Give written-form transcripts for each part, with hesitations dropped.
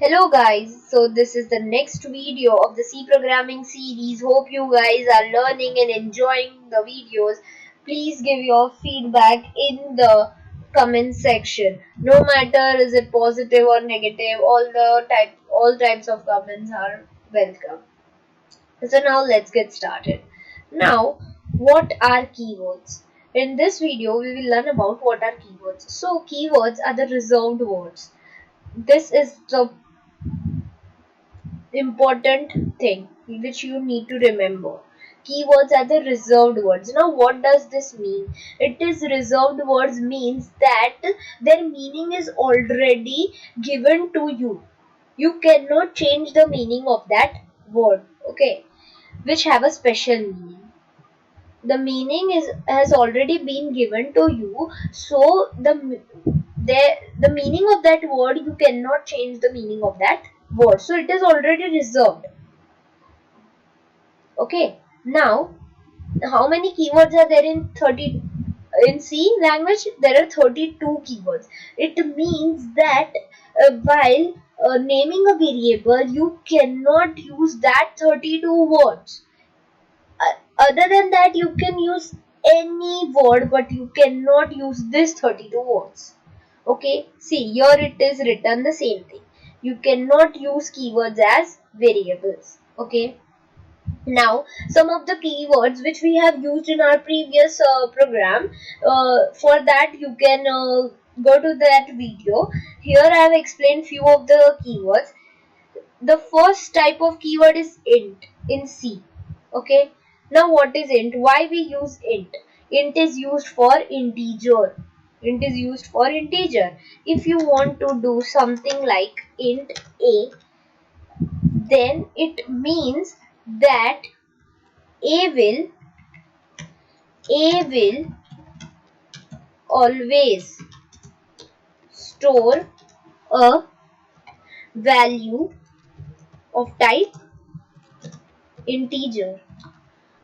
Hello guys, so this is the next video of the C programming series. Hope you guys are learning and enjoying the videos. Please give your feedback in the comment section. No matter is it positive or negative, all types of comments are welcome. So now let's get started. Now, what are keywords? In this video, we will learn about what are keywords. So keywords are the reserved words. This is the important thing which you need to remember. Keywords are the reserved words. Now what does this mean? It is reserved words means that their meaning is already given to you. You cannot change the meaning of that word, okay, which have a special meaning. The meaning is has already been given to you, so the meaning of that word, you cannot change the meaning of that word, so it is already reserved. Okay, now how many keywords are there in 30 in C language? There are 32 keywords. It means that while naming a variable, you cannot use that 32 words. Other than that, you can use any word, but you cannot use this 32 words. Okay, see here it is written the same thing. You cannot use keywords as variables. Okay. Now, some of the keywords which we have used in our previous program, for that you can go to that video. Here I have explained few of the keywords. The first type of keyword is int in C. Okay. Now what is int? Why we use int? Int is used for integer. Int is used for integer. If you want to do something like int a, then it means that a will always store a value of type integer.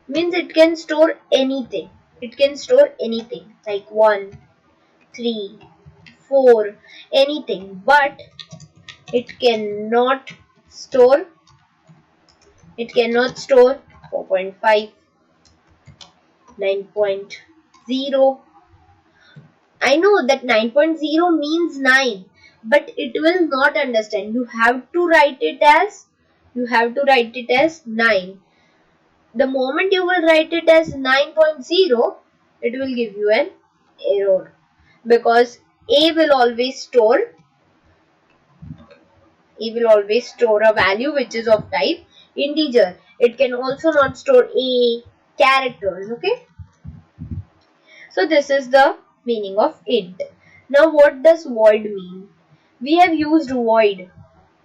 Means it can store anything. It can store anything like 1, 3, 4, anything. But it cannot store 4.5, 9.0. I know that 9.0 means 9, but it will not understand. You have to write it as 9. The moment you will write it as 9.0, it will give you an error, because A will always store a value which is of type integer. It can also not store a characters. Okay. So this is the meaning of int. Now what does void mean? We have used void,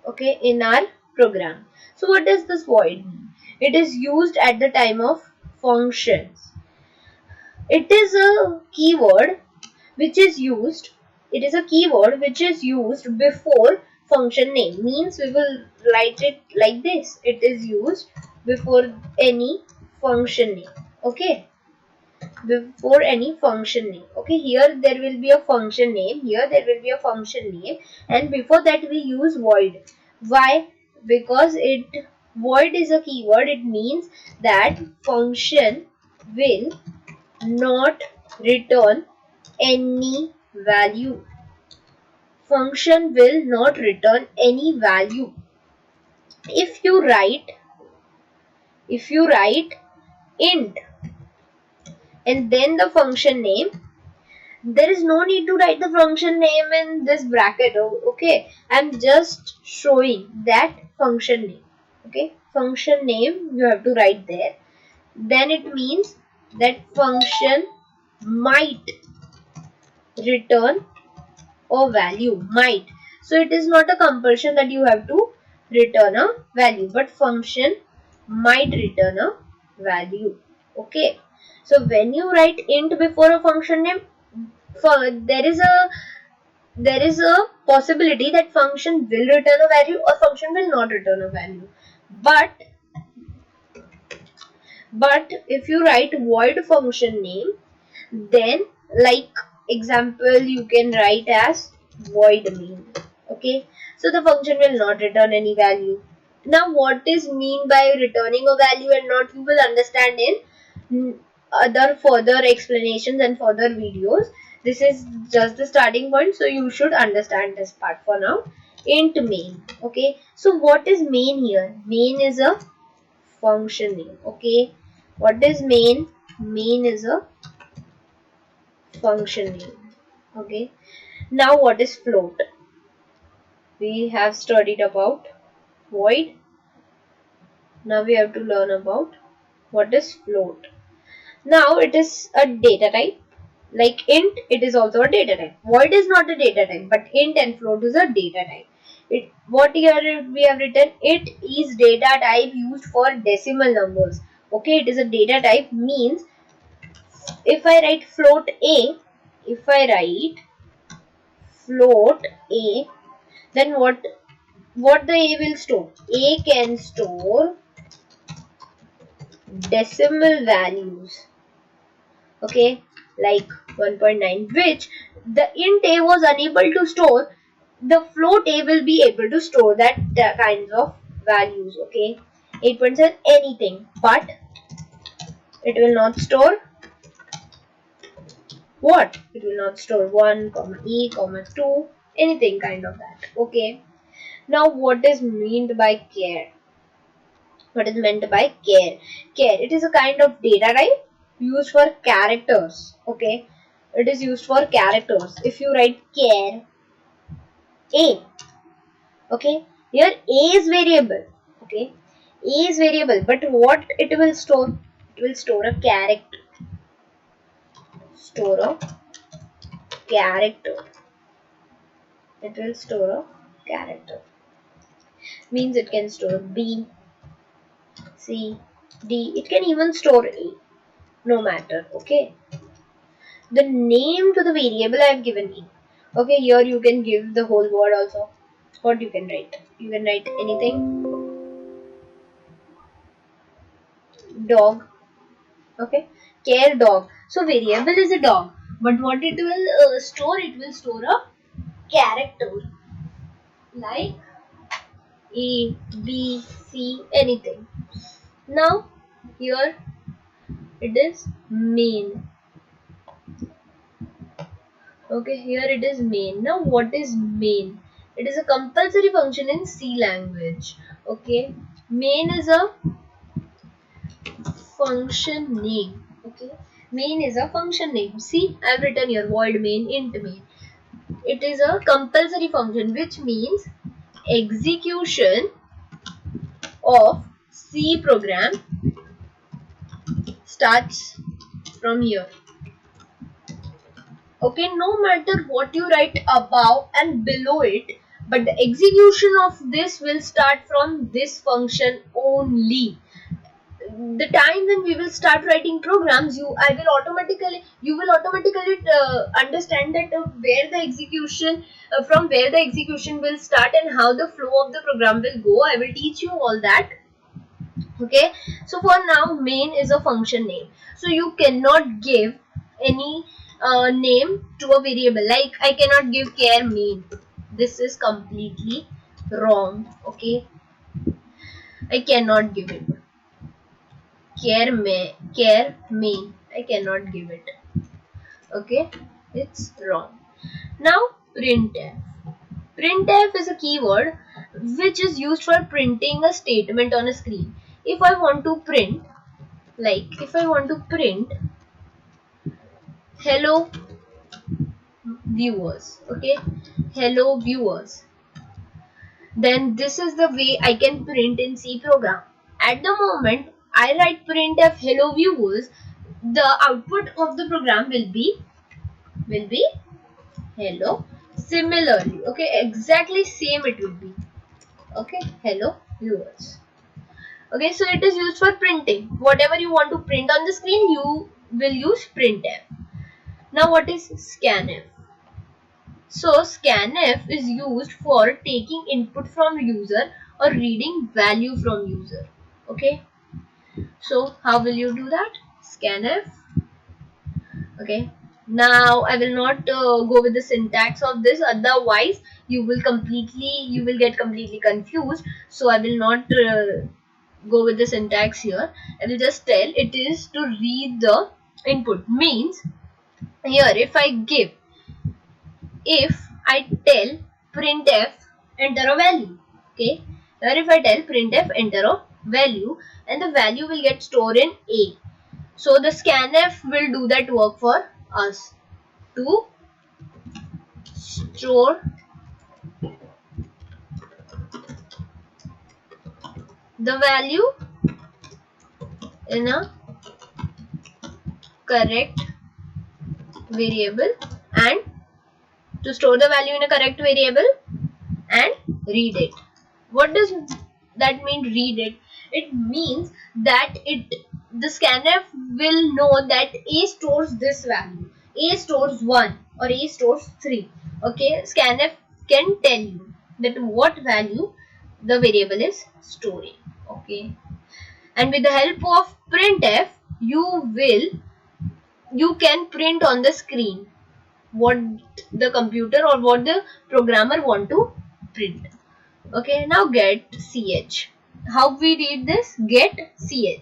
okay, in our program. So what does this void mean? It is used at the time of functions. It is a keyword which is used. It is a keyword which is used before function name. Means we will write it like this. It is used before any function name. Okay. Before any function name. Okay, here there will be a function name, here there will be a function name, and before that we use void. Why? Because void is a keyword. It means that function will not return any value. Function will not return any value. If you write int and then the function name, there is no need to write the function name in this bracket. Okay, I'm just showing that function name. Okay, function name you have to write there. Then it means that function might return a value. Might. So it is not a compulsion that you have to return a value, but function might return a value. Okay. So when you write int before a function name, there is a possibility that function will return a value or function will not return a value. But if you write void function name, then like example you can write as void main. Okay, So the function will not return any value. Now what is mean by returning a value and not, you will understand in other further explanations and further videos. This is just the starting point, so you should understand this part for now. Int main. Okay, so what is main here? Main is a function name. Okay, what is main? Main is a function name. Okay, now what is float? We have studied about void. Now we have to learn about what is float. Now it is a data type. Like int, it is also a data type. Void is not a data type, but int and float is a data type. What here we have written, it is data type used for decimal numbers. Okay, it is a data type, means if I write float a, if I write float a, then what the a will store? A can store decimal values. Okay, like 1.9, which the int a was unable to store. The float a will be able to store that kinds of values. Okay, 8.7 anything, but it will not store what? It will not store 1, e, 2, anything kind of that. Okay, now what is meant by care? What is meant by care? Care, it is a kind of data type used for characters. Okay, it is used for characters. If you write care a, okay, here a is variable. Okay, a is variable, but what it will store? It will store a character. Store a character. It will store a character. Means it can store b, c, d. It can even store a. No matter. Okay, the name to the variable I have given in. Okay, here you can give the whole word also. What you can write? You can write anything. Dog. Okay, care dog. So variable is a dog, but what it will store? It will store a character like A, B, C, anything. Now here it is main. Okay, here it is main. Now what is main? It is a compulsory function in C language. Okay, main is a function name. Okay, main is a function name. See, I have written here void main, int main. It is a compulsory function, which means execution of C program starts from here. Okay, no matter what you write above and below it, but the execution of this will start from this function only. The time when we will start writing programs, you will automatically understand that where the execution from where the execution will start and how the flow of the program will go. I will teach you all that. Okay, so for now main is a function name, so you cannot give any name to a variable. Like I cannot give care main. This is completely wrong. Okay, I cannot give it care main. I cannot give it. Okay, it's wrong. Now printf. Printf is a keyword which is used for printing a statement on a screen. If I want to print, like if I want to print hello viewers, okay, hello viewers, then this is the way I can print in C program. At the moment I write printf hello viewers, the output of the program will be hello. Similarly, okay, exactly same it will be. Okay, hello viewers. Okay, so it is used for printing. Whatever you want to print on the screen, you will use printf. Now what is scanf? So scanf is used for taking input from user or reading value from user. Okay, so how will you do that? Scanf. Okay, Now I will not go with the syntax of this, otherwise you will get completely confused. So I will not go with the syntax here. I will just tell it is to read the input. Means here if I tell printf enter a value, okay, here if I tell printf enter a value, and the value will get stored in A. So the scanf will do that work for us to store the value in a correct variable, and to store the value in a correct variable and read it. What does that mean, read it? It means that the scanf will know that A stores this value, A stores 1 or A stores 3. Okay, scanf can tell you that what value the variable is storing. Okay, and with the help of printf you can print on the screen what the computer or what the programmer want to print. Okay, now get ch. How we read this? Get ch.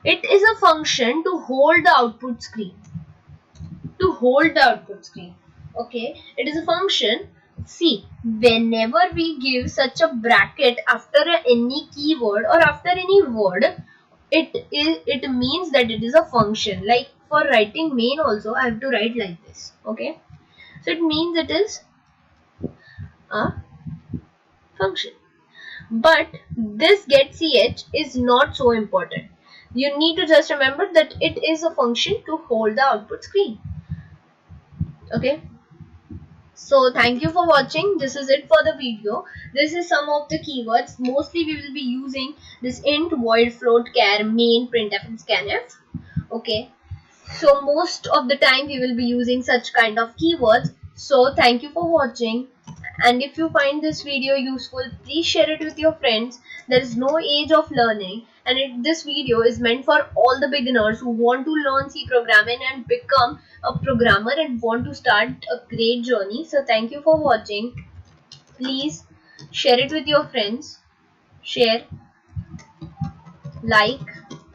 It is a function to hold the output screen. To hold the output screen. Okay, it is a function. See, whenever we give such a bracket after any keyword or after any word, it means that it is a function. Like for writing main also, I have to write like this. Okay, so it means it is a function. But this get ch is not so important. You need to just remember that it is a function to hold the output screen. Okay, so thank you for watching. This is it for the video. This is some of the keywords. Mostly we will be using this int, void, float, char, main, printf and scanf. Okay, so most of the time we will be using such kind of keywords. So thank you for watching, and if you find this video useful, please share it with your friends. There is no age of learning, and this video is meant for all the beginners who want to learn C programming and become a programmer and want to start a great journey. So thank you for watching. Please share it with your friends. Share, like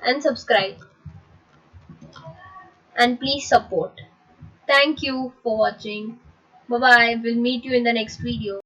and subscribe, and please support. Thank you for watching. Bye bye. We'll meet you in the next video.